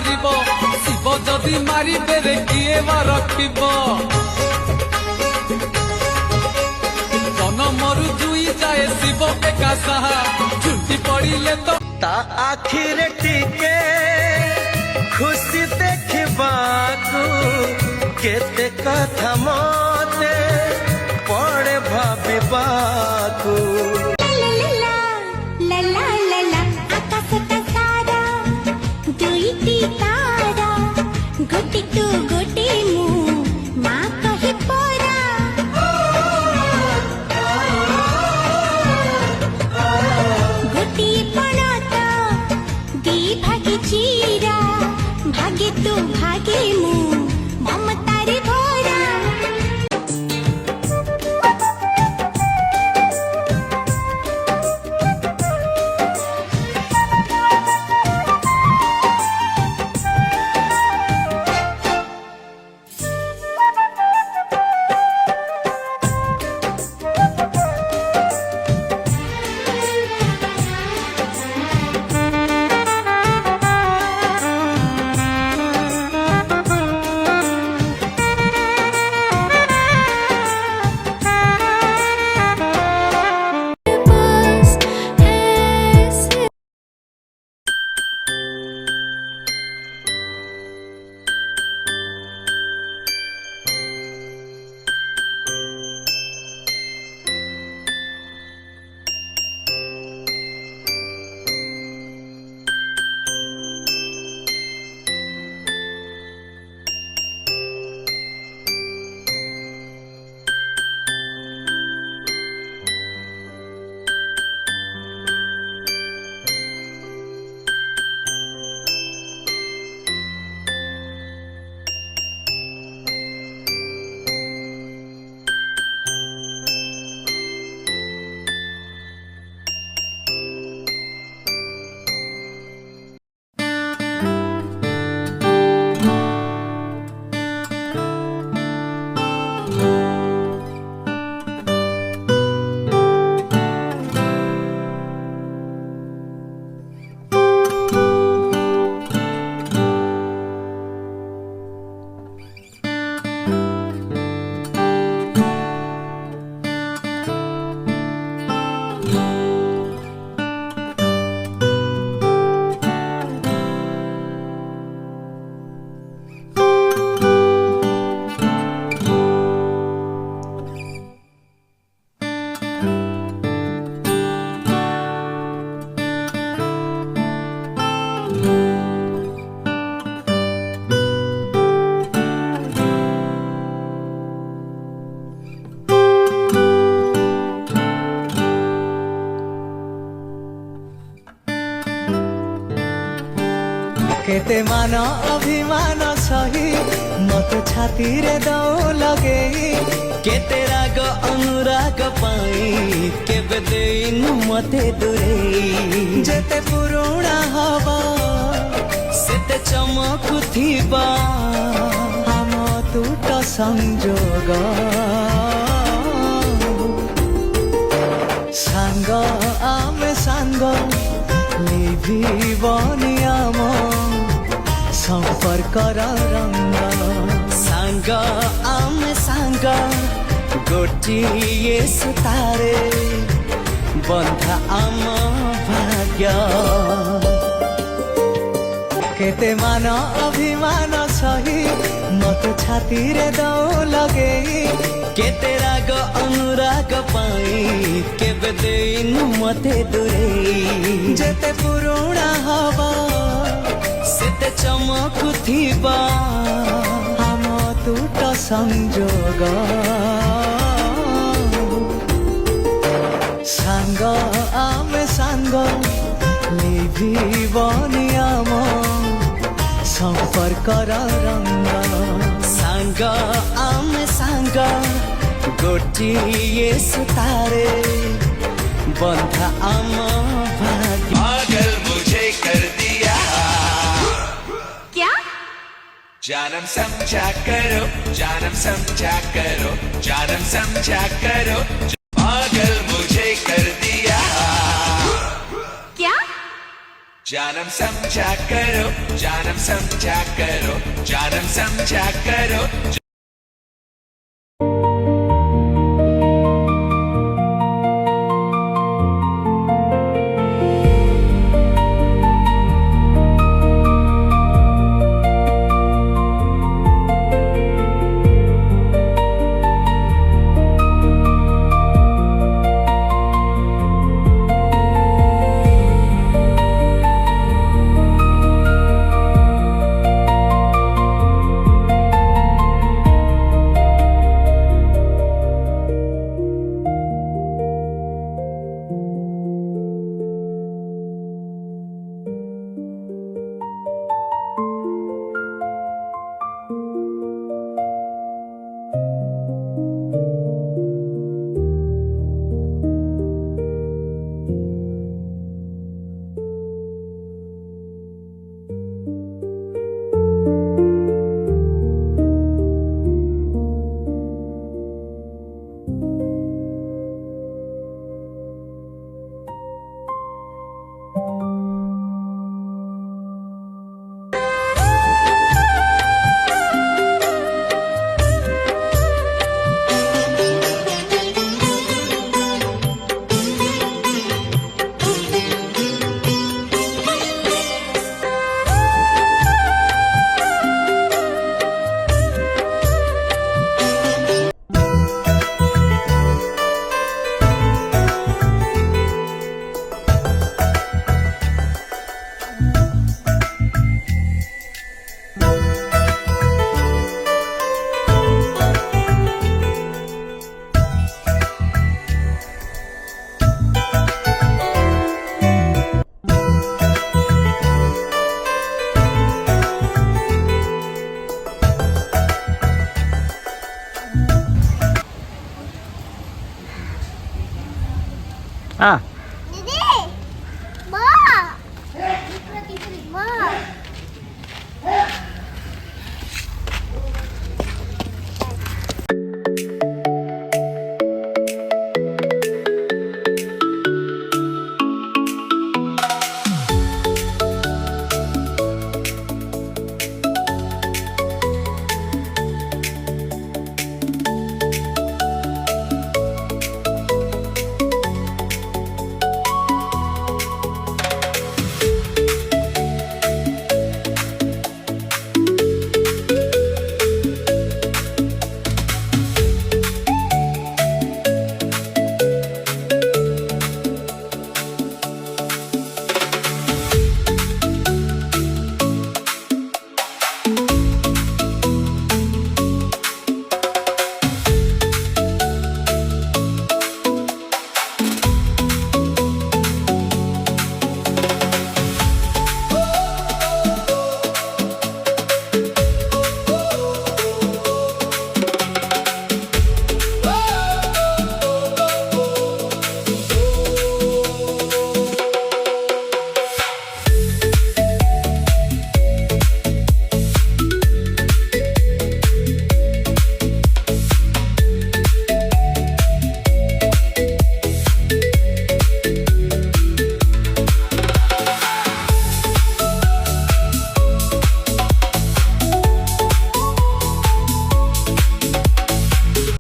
पारिबो शिव जदि मारी बेरे किए वा रखिबो जनमरु जुई जाए शिव एका साहा झुंटी पड़िले तो ता आखिर टिके खुशी देखिबाकू केते कथा मते पड़े भाबिबाकू गोटी तू गोटी मु माँ कहे परा गोटी पड़ता दी भागे चीरा भागे तू भागे मु ममतारे भरा केते मान अभिमान सही मत छाती रे दौ लगे केते राग अनुराग पाई केबे देनु मते दूरे जेते पुरुणा हवा सेते चमकुथिबा हम तुट संजोग सांग आमे सांग निभिबनि आम संपर्कर रंग सांग आमे सांग गोटिए सुतारे बंधा आम भाग्य केते मान अभिमान सही मत छाती रे दौ लगे केते राग अनुराग पाई केबे देनु मते दूरे जेते पुरुणा हवा सेते चमकुथिबा हम तुट संजोग सांग आमे सांग निभिबनि आम संपर्कर रंग सांग आमे सांग गोटिए सुतारे बंधा आम भाग्य पागल मुझे कर दिया क्या जानम समझा करो जानम समझा करो जानम समझा करो पागल मुझे कर दिया क्या जानम समझा करो, जानम समझा करो, जानम समझा करो. Ah,